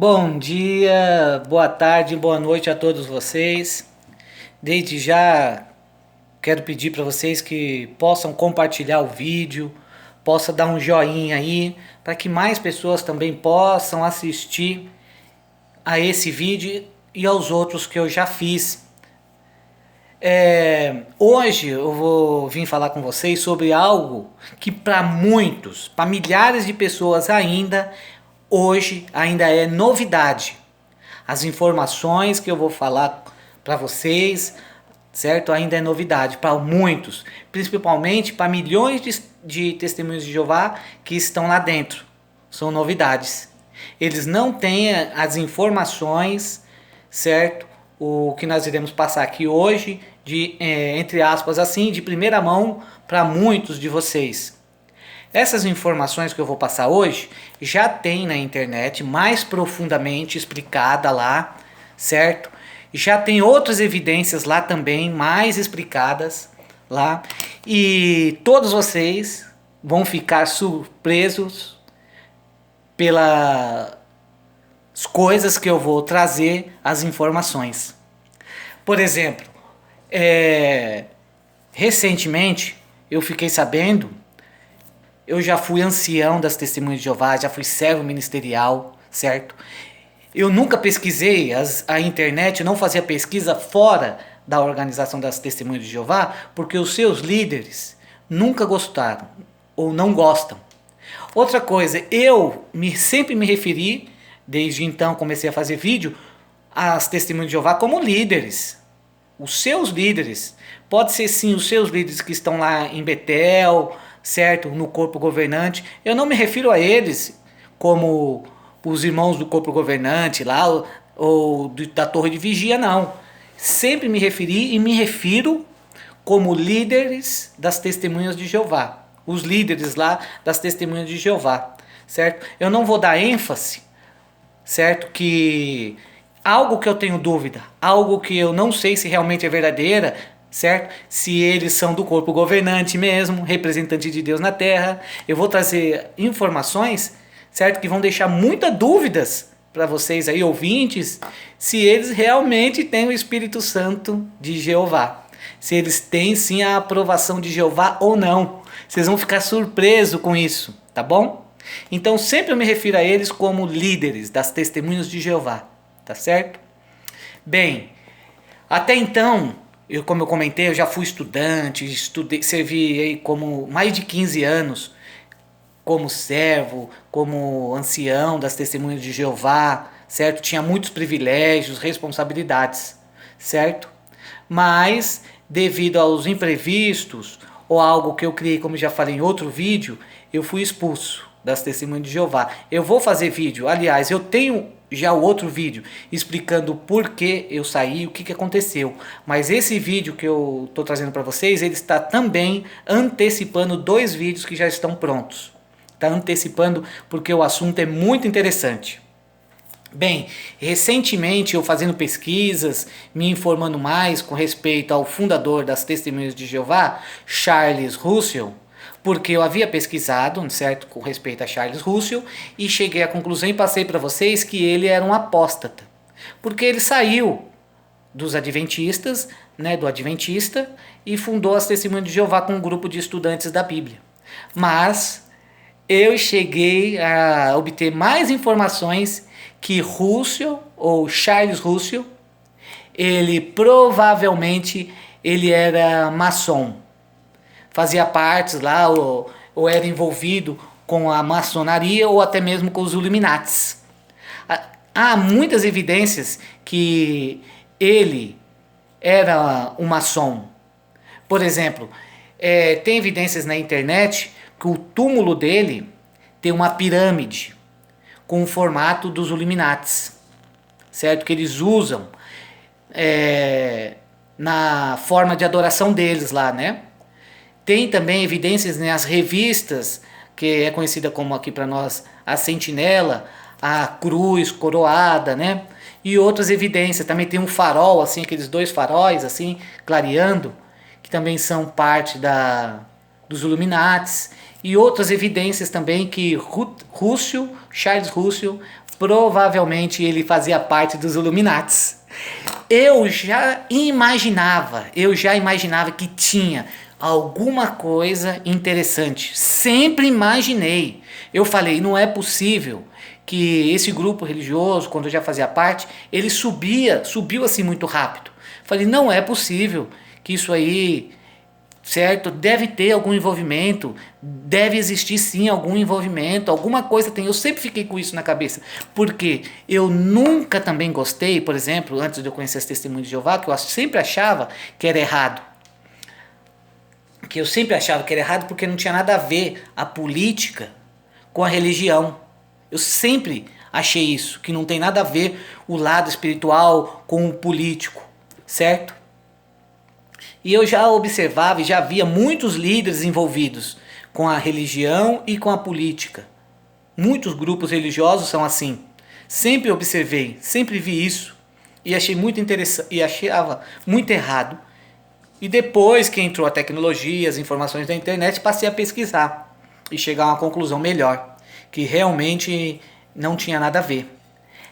Bom dia, boa tarde, boa noite a todos vocês. Desde já quero pedir para vocês que possam compartilhar o vídeo, possa dar um joinha aí, para que mais pessoas também possam assistir a esse vídeo e aos outros que eu já fiz. Hoje eu vou vir falar com vocês sobre algo que para muitos, para milhares de pessoas ainda, hoje ainda é novidade. As informações que eu vou falar para vocês, certo? Ainda é novidade para muitos, principalmente para milhões de testemunhos de Jeová que estão lá dentro. São novidades. Eles não têm as informações, certo? O que nós iremos passar aqui hoje, entre aspas assim, de primeira mão para muitos de vocês. Essas informações que eu vou passar hoje já tem na internet mais profundamente explicada lá, certo? Já tem outras evidências lá também mais explicadas lá e todos vocês vão ficar surpresos pelas coisas que eu vou trazer, as informações. Por exemplo, recentemente eu fiquei sabendo. Eu já fui ancião das Testemunhas de Jeová, já fui servo ministerial, certo? Eu nunca pesquisei a internet, não fazia pesquisa fora da organização das Testemunhas de Jeová, porque os seus líderes nunca gostaram ou não gostam. Outra coisa, sempre me referi, desde então comecei a fazer vídeo, às Testemunhas de Jeová como líderes. Os seus líderes. Pode ser sim os seus líderes que estão lá em Betel, certo? No corpo governante. Eu não me refiro a eles como os irmãos do corpo governante lá ou da torre de vigia, não. Sempre me referi e me refiro como líderes das testemunhas de Jeová. Os líderes lá das testemunhas de Jeová, certo? Eu não vou dar ênfase, certo? Que algo que eu tenho dúvida, algo que eu não sei se realmente é verdadeira, certo? Se eles são do corpo governante mesmo, representante de Deus na terra. Eu vou trazer informações, certo? Que vão deixar muitas dúvidas para vocês aí, ouvintes, se eles realmente têm o Espírito Santo de Jeová. Se eles têm sim a aprovação de Jeová ou não. Vocês vão ficar surpresos com isso, tá bom? Então sempre eu me refiro a eles como líderes das testemunhas de Jeová, tá certo? Bem, até então, como eu comentei, eu já fui estudante, servi aí como mais de 15 anos como servo, como ancião das testemunhas de Jeová, certo? Tinha muitos privilégios, responsabilidades, certo? Mas, devido aos imprevistos, ou algo que eu criei, como já falei em outro vídeo, eu fui expulso das testemunhas de Jeová. Eu vou fazer vídeo, aliás, eu tenho já o outro vídeo explicando por que eu saí, o que aconteceu. Mas esse vídeo que eu estou trazendo para vocês, ele está também antecipando 2 vídeos que já estão prontos. Está antecipando porque o assunto é muito interessante. Bem, recentemente eu fazendo pesquisas, me informando mais com respeito ao fundador das Testemunhas de Jeová, Charles Russell, porque eu havia pesquisado, certo, com respeito a Charles Russell, e cheguei à conclusão e passei para vocês que ele era um apóstata, porque ele saiu dos adventistas, né, do adventista, e fundou as Testemunhas de Jeová com um grupo de estudantes da Bíblia. Mas eu cheguei a obter mais informações que Russell, ou Charles Russell, ele provavelmente ele era maçom. Fazia parte lá, ou era envolvido com a maçonaria, ou até mesmo com os Illuminates. Há muitas evidências que ele era um maçom. Por exemplo, tem evidências na internet que o túmulo dele tem uma pirâmide com o formato dos Illuminates, certo? Que eles usam na forma de adoração deles lá, né? Tem também evidências nas revistas, que é conhecida como aqui para nós a Sentinela, a cruz coroada, né? E outras evidências. Também tem um farol, assim, aqueles 2 faróis, assim, clareando, que também são parte dos Illuminates. E outras evidências também que Charles Russell provavelmente ele fazia parte dos Illuminates. Eu já imaginava que tinha alguma coisa interessante. Sempre imaginei. Eu falei, não é possível que esse grupo religioso, quando eu já fazia parte, ele subiu assim muito rápido. Falei, não é possível que isso aí, certo? Deve ter algum envolvimento, deve existir sim algum envolvimento, alguma coisa tem. Eu sempre fiquei com isso na cabeça, porque eu nunca também gostei, por exemplo, antes de eu conhecer as Testemunhas de Jeová, que eu sempre achava que era errado. Que eu sempre achava que era errado porque não tinha nada a ver a política com a religião. Eu sempre achei isso, que não tem nada a ver o lado espiritual com o político, certo? E eu já observava e já via muitos líderes envolvidos com a religião e com a política. Muitos grupos religiosos são assim. Sempre observei, sempre vi isso e achei muito interessante e achava muito errado. E depois que entrou a tecnologia, as informações da internet, passei a pesquisar e chegar a uma conclusão melhor, que realmente não tinha nada a ver.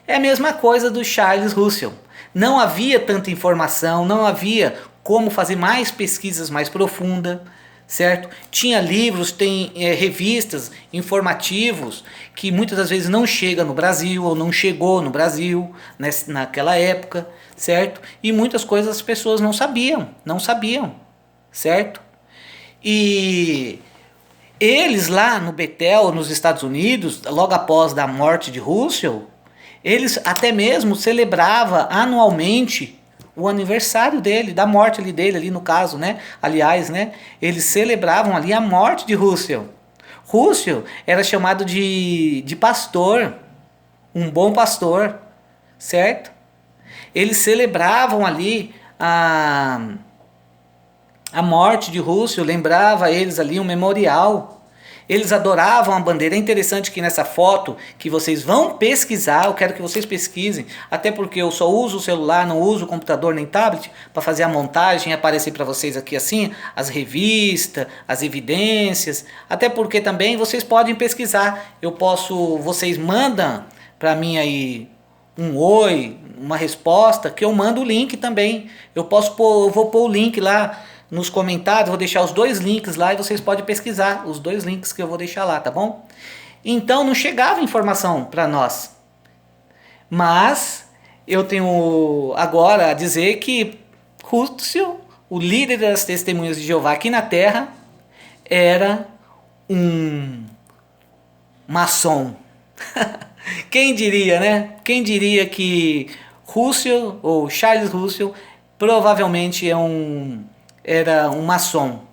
É a mesma coisa do Charles Russell. Não havia tanta informação, não havia como fazer mais pesquisas mais profundas, certo? Tinha livros, tem revistas, informativos, que muitas das vezes não chega no Brasil, ou não chegou no Brasil naquela época, certo? E muitas coisas as pessoas não sabiam, certo? E eles lá no Bethel, nos Estados Unidos, logo após a morte de Russell, eles até mesmo celebravam anualmente o aniversário dele, da morte dele ali no caso, né? Aliás, né? Eles celebravam ali a morte de Russell. Russell era chamado de pastor, um bom pastor, certo? Eles celebravam ali a morte de Russell, lembrava eles ali um memorial. Eles adoravam a bandeira. É interessante que nessa foto que vocês vão pesquisar, eu quero que vocês pesquisem, até porque eu só uso o celular, não uso o computador nem tablet para fazer a montagem e aparecer para vocês aqui assim, as revistas, as evidências, até porque também vocês podem pesquisar. Vocês mandam para mim aí um oi, uma resposta, que eu mando o link também. Eu vou pôr o link lá nos comentários, vou deixar os 2 links lá e vocês podem pesquisar os 2 links que eu vou deixar lá, tá bom? Então não chegava informação para nós. Mas eu tenho agora a dizer que Russell, o líder das Testemunhas de Jeová aqui na Terra, era um maçom. Quem diria, né? Quem diria que Russell, ou Charles Russell, provavelmente era um maçom.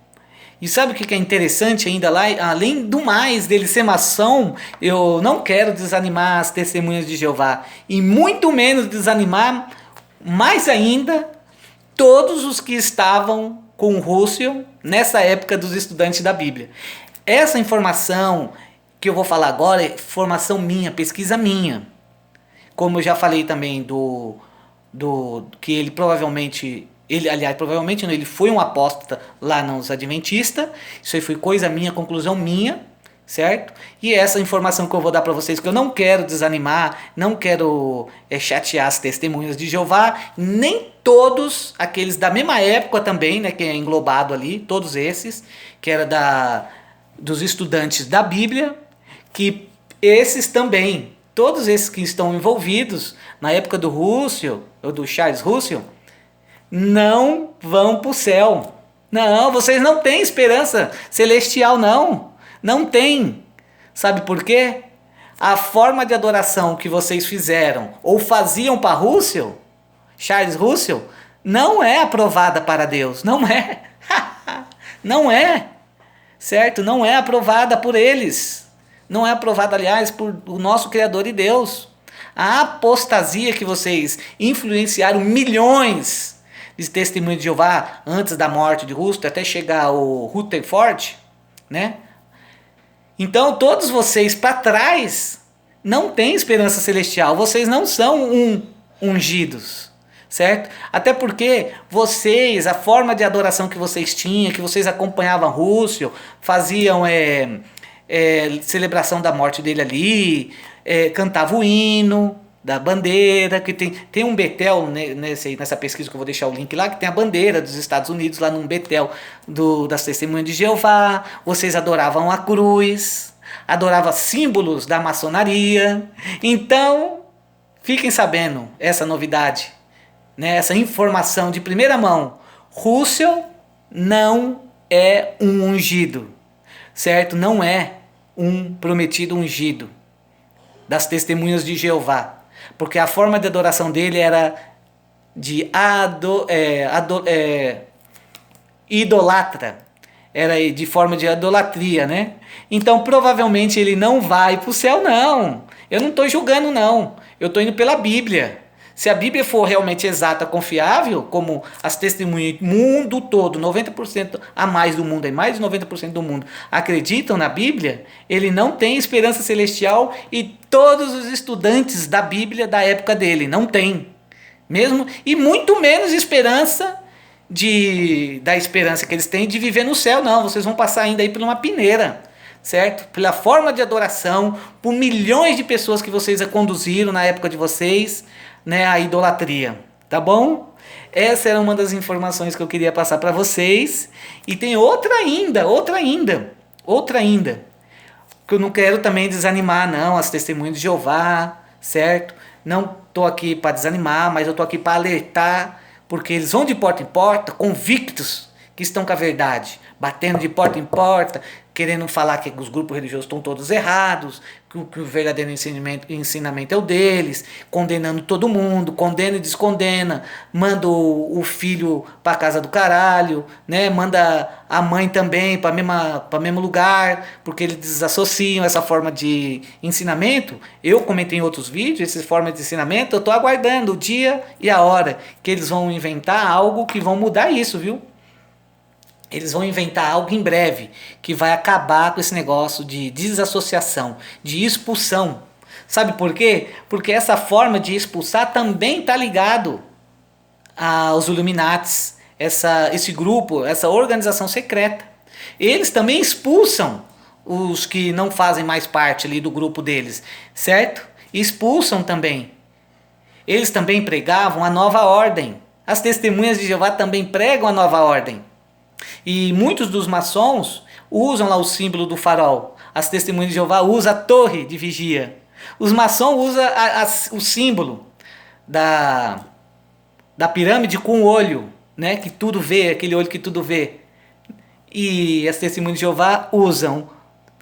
E sabe o que é interessante ainda lá? Além do mais dele ser maçom, eu não quero desanimar as Testemunhas de Jeová. E muito menos desanimar, mais ainda, todos os que estavam com Russell nessa época dos estudantes da Bíblia. Essa informação que eu vou falar agora é informação minha, pesquisa minha. Como eu já falei também que ele provavelmente... provavelmente não, ele foi um apóstata lá nos Adventistas. Isso aí foi coisa minha, conclusão minha, certo? E essa informação que eu vou dar para vocês, que eu não quero desanimar, não quero chatear as Testemunhas de Jeová, nem todos aqueles da mesma época também, né, que é englobado ali, todos esses, que era dos estudantes da Bíblia, que esses também, todos esses que estão envolvidos na época do Russell, ou do Charles Russell, não vão para o céu. Não, vocês não têm esperança celestial, não. Não tem. Sabe por quê? A forma de adoração que vocês fizeram ou faziam para Russell, Charles Russell, não é aprovada para Deus. Não é. Não é. Certo? Não é aprovada por eles. Não é aprovada, aliás, por o nosso Criador e Deus. A apostasia que vocês influenciaram milhões de Testemunhas de Jeová antes da morte de Russell, até chegar o Rutherford, né? Então todos vocês para trás não têm esperança celestial, vocês não são ungidos, certo? Até porque vocês, a forma de adoração que vocês tinham, que vocês acompanhavam Russell, faziam celebração da morte dele ali, cantava o hino da bandeira, que tem um Betel, né, nessa pesquisa que eu vou deixar o link lá, que tem a bandeira dos Estados Unidos lá num Betel das Testemunhas de Jeová. Vocês adoravam a cruz, adoravam símbolos da maçonaria. Então, fiquem sabendo essa novidade, né, essa informação de primeira mão. Russell não é um ungido, certo? Não é um prometido ungido das Testemunhas de Jeová, porque a forma de adoração dele era de idolatra, era de forma de idolatria, né? Então provavelmente ele não vai para o céu, não. Eu não estou julgando, não. Eu estou indo pela Bíblia. Se a Bíblia for realmente exata, confiável, como as testemunhas do mundo todo, 90% a mais do mundo, e mais de 90% do mundo acreditam na Bíblia, ele não tem esperança celestial, e todos os estudantes da Bíblia da época dele não tem. Mesmo, e muito menos esperança da esperança que eles têm de viver no céu, não. Vocês vão passar ainda aí por uma peneira, certo? Pela forma de adoração, por milhões de pessoas que vocês conduziram na época de vocês, né, a idolatria, tá bom? Essa era uma das informações que eu queria passar para vocês. E tem outra ainda, que eu não quero também desanimar, não, as Testemunhas de Jeová, certo? Não tô aqui para desanimar, mas eu tô aqui para alertar, porque eles vão de porta em porta, convictos que estão com a verdade, batendo de porta em porta, querendo falar que os grupos religiosos estão todos errados, que o verdadeiro ensinamento é o deles, condenando todo mundo, condena e descondena, manda o filho para casa do caralho, né? Manda a mãe também para o mesmo lugar, porque eles desassociam essa forma de ensinamento. Eu comentei em outros vídeos, essa forma de ensinamento, eu estou aguardando o dia e a hora que eles vão inventar algo que vão mudar isso, viu? Eles vão inventar algo em breve que vai acabar com esse negócio de desassociação, de expulsão. Sabe por quê? Porque essa forma de expulsar também está ligado aos Illuminatis, esse grupo, essa organização secreta. Eles também expulsam os que não fazem mais parte ali do grupo deles, certo? Expulsam também. Eles também pregavam a nova ordem. As Testemunhas de Jeová também pregam a nova ordem. E muitos dos maçons usam lá o símbolo do farol. As Testemunhas de Jeová usam a torre de vigia. Os maçons usam o símbolo da pirâmide com o olho, né, que tudo vê, aquele olho que tudo vê. E as Testemunhas de Jeová usam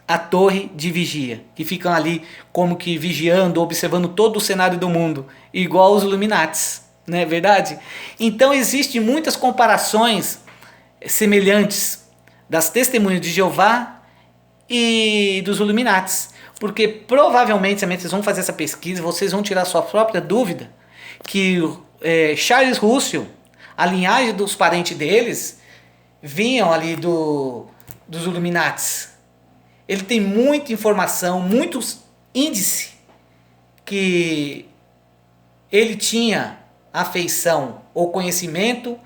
a torre de vigia, que ficam ali como que vigiando, observando todo o cenário do mundo, igual os Illuminatis, não é verdade? Então existem muitas comparações semelhantes das Testemunhas de Jeová e dos Illuminatis, porque provavelmente, se vocês vão fazer essa pesquisa, vocês vão tirar sua própria dúvida que Charles Russell, a linhagem dos parentes deles, vinham ali dos Illuminatis. Ele tem muita informação, muitos índices que ele tinha afeição ou conhecimento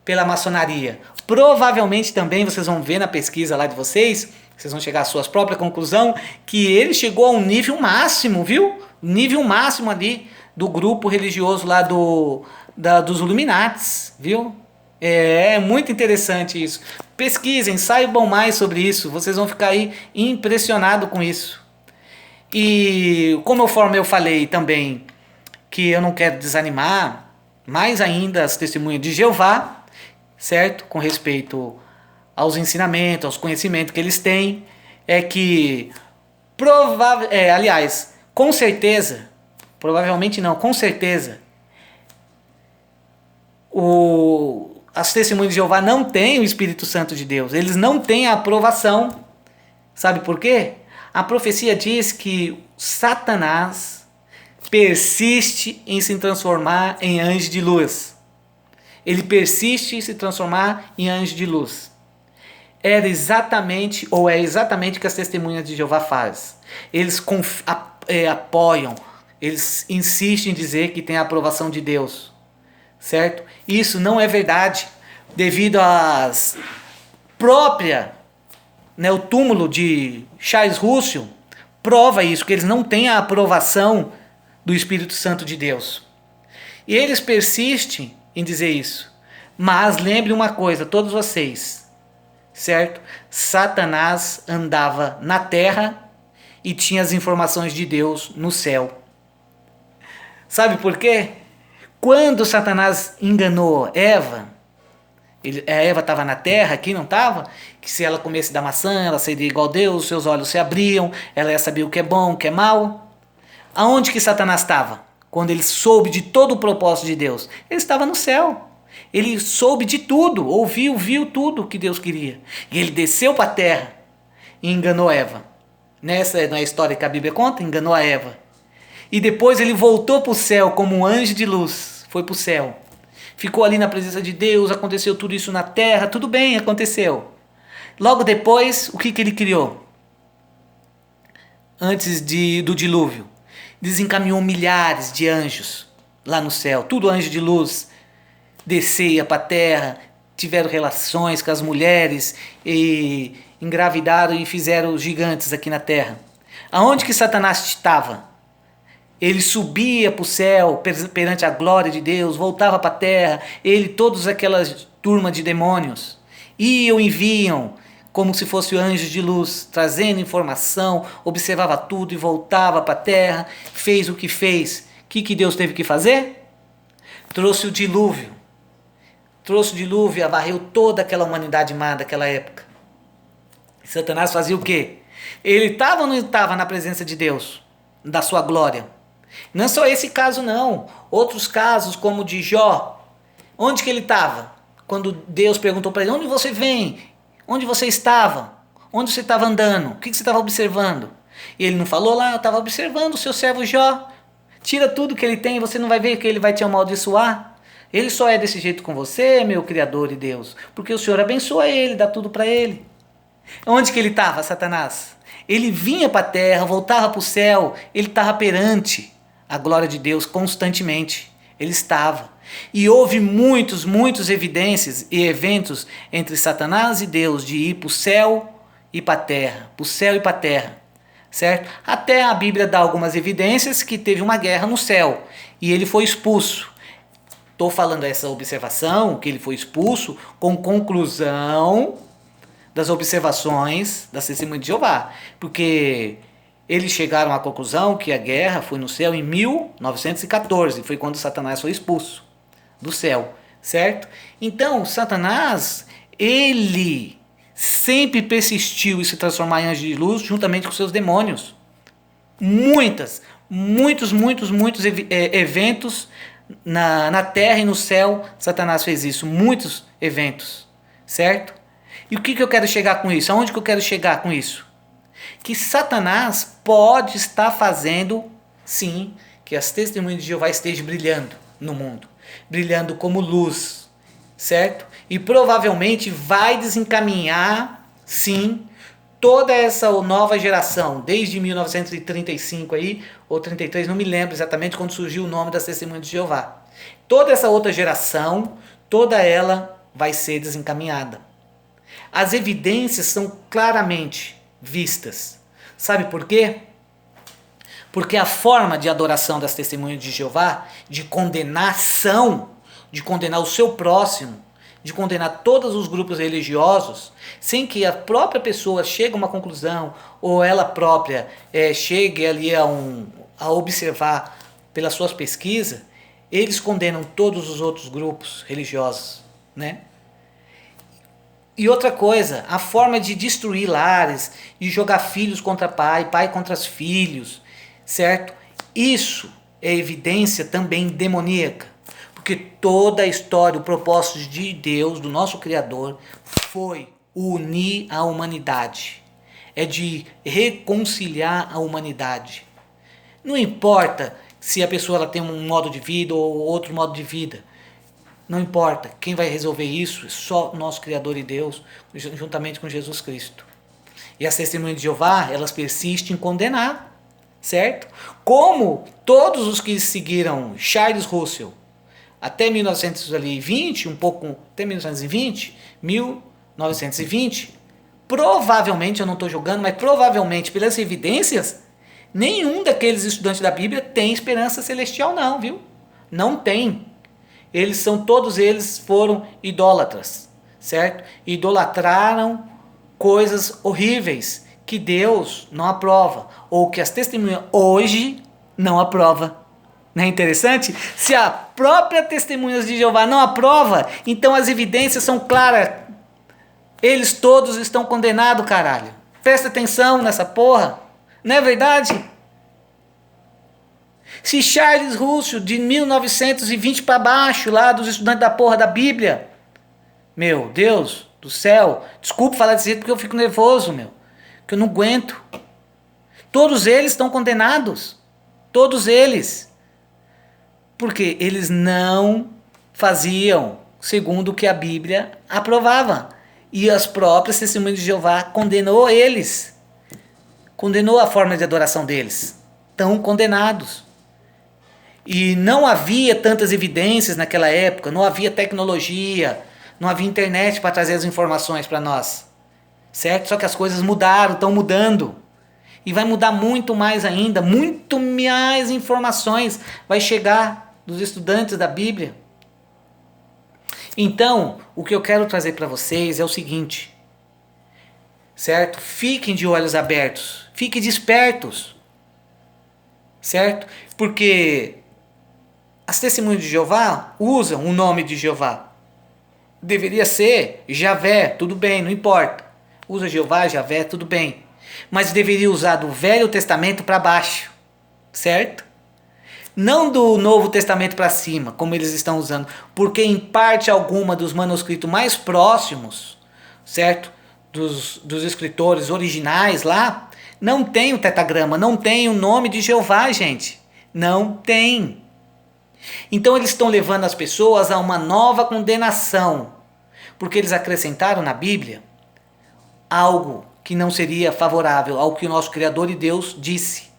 pela maçonaria. Provavelmente também vocês vão ver na pesquisa lá de vocês, vocês vão chegar à sua própria conclusão, que ele chegou a um nível máximo, viu? Nível máximo ali do grupo religioso lá dos Illuminatis, viu? É muito interessante isso. Pesquisem, saibam mais sobre isso, vocês vão ficar aí impressionados com isso. E conforme eu falei também, que eu não quero desanimar, mais ainda as Testemunhas de Jeová, certo? Com respeito aos ensinamentos, aos conhecimentos que eles têm, é que aliás, com certeza, provavelmente não, com certeza, as Testemunhas de Jeová não têm o Espírito Santo de Deus, eles não têm a aprovação. Sabe por quê? A profecia diz que Satanás persiste em se transformar em anjo de luz. Ele persiste em se transformar em anjo de luz. É exatamente o que as Testemunhas de Jeová fazem. Eles apoiam, eles insistem em dizer que tem a aprovação de Deus, certo? Isso não é verdade, devido às própria, né, o túmulo de Charles Russell prova isso, que eles não têm a aprovação do Espírito Santo de Deus. E eles persistem em dizer isso. Mas lembre uma coisa, todos vocês, certo? Satanás andava na terra e tinha as informações de Deus no céu. Sabe por quê? Quando Satanás enganou Eva, a Eva estava na terra, aqui não estava? Que se ela comesse da maçã, ela seria igual a Deus, seus olhos se abriam, ela ia saber o que é bom, o que é mal. Aonde que Satanás estava? Quando ele soube de todo o propósito de Deus. Ele estava no céu. Ele soube de tudo, ouviu, viu tudo que Deus queria. E ele desceu para a terra e enganou Eva. Nessa não é a história que a Bíblia conta? Enganou a Eva. E depois ele voltou para o céu como um anjo de luz. Foi para o céu. Ficou ali na presença de Deus, aconteceu tudo isso na terra, tudo bem, aconteceu. Logo depois, o que ele criou? Antes do dilúvio. Desencaminhou milhares de anjos lá no céu. Tudo anjo de luz. Descia para a terra, tiveram relações com as mulheres e engravidaram e fizeram gigantes aqui na terra. Aonde que Satanás estava? Ele subia para o céu perante a glória de Deus, voltava para a terra, ele, todas aquelas turmas de demônios, iam e vinham como se fossem anjos de luz, trazendo informação, observava tudo e voltava para a terra, fez o que fez. O que Deus teve que fazer? Trouxe o dilúvio. Trouxe o dilúvio e varreu toda aquela humanidade má daquela época. E Satanás fazia o quê? Ele estava ou não estava na presença de Deus, da sua glória? Não é só esse caso não, outros casos como o de Jó. Onde que ele estava? Quando Deus perguntou para ele, onde você vem? Onde você estava? Onde você estava andando? O que você estava observando? E ele não falou lá, eu estava observando o seu servo Jó. Tira tudo que ele tem, você não vai ver que ele vai te amaldiçoar. Ele só é desse jeito com você, meu Criador e Deus, porque o Senhor abençoa ele, dá tudo para ele. Onde que ele estava, Satanás? Ele vinha para a terra, voltava para o céu, ele estava perante a glória de Deus constantemente. Ele estava. E houve muitas evidências e eventos entre Satanás e Deus de ir para o céu e para a terra. Para o céu e para a terra. Certo? Até a Bíblia dá algumas evidências que teve uma guerra no céu. E ele foi expulso. Estou falando essa observação, que ele foi expulso, com conclusão das observações das testemunhas de Jeová. Porque eles chegaram à conclusão que a guerra foi no céu em 1914, foi quando Satanás foi expulso do céu, certo? Então, Satanás, ele sempre persistiu em se transformar em anjo de luz juntamente com seus demônios. Muitos eventos na terra e no céu, Satanás fez isso, muitos eventos, certo? E o que eu quero chegar com isso? Aonde que eu quero chegar com isso? Que Satanás pode estar fazendo, sim, que as testemunhas de Jeová estejam brilhando no mundo, brilhando como luz, certo? E provavelmente vai desencaminhar, sim, toda essa nova geração, desde 1935 aí, ou 33, não me lembro exatamente quando surgiu o nome das testemunhas de Jeová. Toda essa outra geração, toda ela vai ser desencaminhada. As evidências são claramente vistas. Sabe por quê? Porque a forma de adoração das testemunhas de Jeová, de condenação, de condenar o seu próximo, de condenar todos os grupos religiosos, sem que a própria pessoa chegue a uma conclusão, ou ela própria chegue ali a observar pelas suas pesquisas, eles condenam todos os outros grupos religiosos, né? E outra coisa, a forma de destruir lares, de jogar filhos contra pai, pai contra os filhos, certo? Isso é evidência também demoníaca, porque toda a história, o propósito de Deus, do nosso Criador, foi unir a humanidade, é de reconciliar a humanidade. Não importa se a pessoa ela tem um modo de vida ou outro modo de vida. Não importa, quem vai resolver isso é só o nosso Criador e Deus, juntamente com Jesus Cristo. E as testemunhas de Jeová, elas persistem em condenar, certo? Como todos os que seguiram Charles Russell até 1920, até 1920, provavelmente, eu não estou julgando, mas provavelmente pelas evidências, Nenhum daqueles estudantes da Bíblia tem esperança celestial não, viu? Não tem. Todos eles foram idólatras, certo? Idolatraram coisas horríveis que Deus não aprova, ou que as testemunhas hoje não aprova. Não é interessante? Se a própria Testemunhas de Jeová não aprova, então as evidências são claras. Eles todos estão condenados, caralho. Presta atenção nessa porra. Não é verdade? Se Charles Russell, de 1920 para baixo, lá dos estudantes da porra da Bíblia, meu Deus do céu, desculpa falar desse jeito porque eu fico nervoso, meu, que eu não aguento. Todos eles estão condenados. Todos eles. Porque eles não faziam segundo o que a Bíblia aprovava. E as próprias Testemunhas de Jeová condenou eles. Condenou a forma de adoração deles. Estão condenados. E não havia tantas evidências naquela época, não havia tecnologia, não havia internet para trazer as informações para nós. Certo? Só que as coisas mudaram, estão mudando. E vai mudar muito mais ainda, muito mais informações vai chegar dos estudantes da Bíblia. Então, o que eu quero trazer para vocês é o seguinte, certo? Fiquem de olhos abertos, fiquem despertos, certo? Porque as Testemunhas de Jeová usam o nome de Jeová. Deveria ser Javé, tudo bem, não importa. Usa Jeová, Javé, tudo bem. Mas deveria usar do Velho Testamento para baixo, certo? Não do Novo Testamento para cima, como eles estão usando, porque em parte alguma dos manuscritos mais próximos, certo? Dos escritores originais lá, não tem o tetagrama, não tem o nome de Jeová, gente. Não tem. Então eles estão levando as pessoas a uma nova condenação, porque eles acrescentaram na Bíblia algo que não seria favorável ao que o nosso Criador e Deus disse.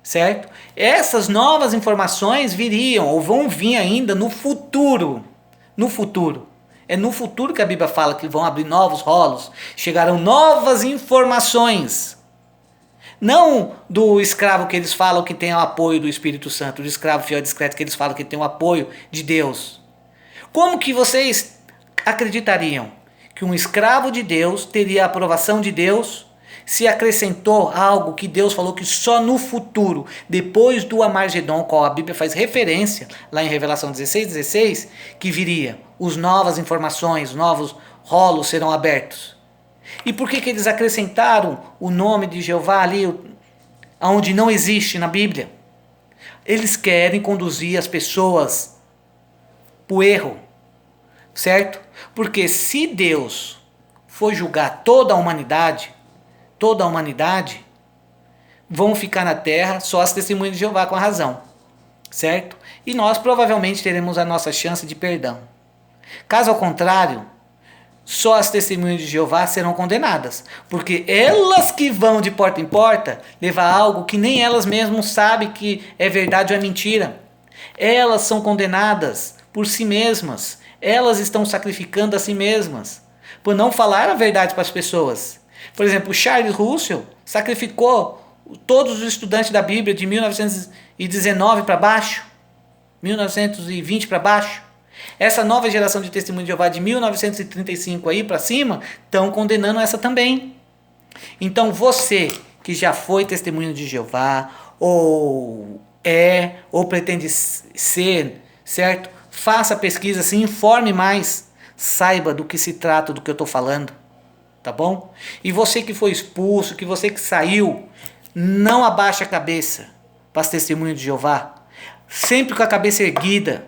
Certo? Essas novas informações viriam ou vão vir ainda no futuro. No futuro. É no futuro que a Bíblia fala que vão abrir novos rolos. Chegarão novas informações. Não do escravo que eles falam que tem o apoio do Espírito Santo. Do escravo fiel e discreto que eles falam que tem o apoio de Deus. Como que vocês acreditariam que um escravo de Deus teria a aprovação de Deus se acrescentou algo que Deus falou que só no futuro, depois do Armagedon, qual a Bíblia faz referência, lá em Revelação 16:16, que viria, os novas informações, novos rolos serão abertos. E por que eles acrescentaram o nome de Jeová ali, onde não existe na Bíblia? Eles querem conduzir as pessoas para o erro, certo? Porque se Deus for julgar toda a humanidade, vão ficar na terra só as Testemunhas de Jeová com a razão, certo? E nós provavelmente teremos a nossa chance de perdão. Caso ao contrário, só as Testemunhas de Jeová serão condenadas, porque elas que vão de porta em porta levar algo que nem elas mesmas sabem que é verdade ou é mentira. Elas são condenadas por si mesmas, elas estão sacrificando a si mesmas, por não falar a verdade para as pessoas. Por exemplo, Charles Russell sacrificou todos os estudantes da Bíblia de 1919 para baixo, 1920 para baixo. Essa nova geração de Testemunhas de Jeová de 1935 aí para cima estão condenando essa também. Então você que já foi testemunho de Jeová, ou pretende ser, certo? Faça pesquisa, se informe mais, saiba do que se trata do que eu estou falando. Tá bom? E você que foi expulso, que você que saiu, não abaixe a cabeça para as Testemunhas de Jeová. Sempre com a cabeça erguida,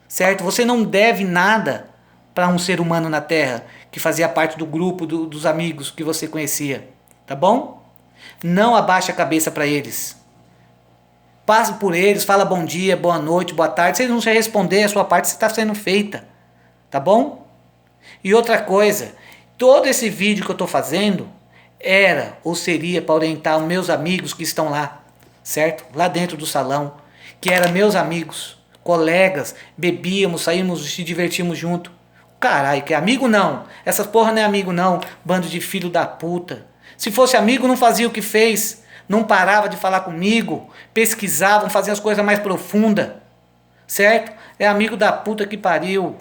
certo? Você não deve nada para um ser humano na terra que fazia parte do grupo dos amigos que você conhecia. Tá bom? Não abaixe a cabeça para eles. Passe por eles, fala bom dia, boa noite, boa tarde. Se eles não se responder, a sua parte está sendo feita. Tá bom? E outra coisa, todo esse vídeo que eu estou fazendo era ou seria para orientar os meus amigos que estão lá, certo? Lá dentro do salão, que eram meus amigos, colegas, bebíamos, saímos, se divertimos junto. Caralho, que amigo não. Essas porra não é amigo não, bando de filho da puta. Se fosse amigo não fazia o que fez, não parava de falar comigo, pesquisavam, faziam as coisas mais profundas, certo? É amigo da puta que pariu,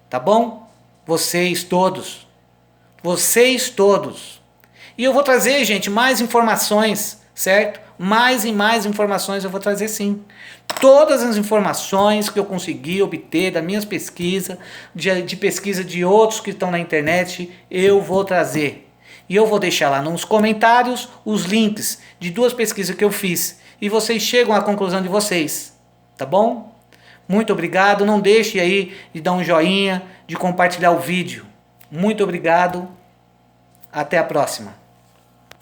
tá bom? Vocês todos. Vocês todos. E eu vou trazer, gente, mais informações, certo? Mais e mais informações eu vou trazer sim. Todas as informações que eu consegui obter das minhas pesquisas, de pesquisa de outros que estão na internet, eu vou trazer. E eu vou deixar lá nos comentários os links de 2 pesquisas que eu fiz. E vocês chegam à conclusão de vocês. Tá bom? Muito obrigado. Não deixe aí de dar um joinha, de compartilhar o vídeo. Muito obrigado. Até a próxima.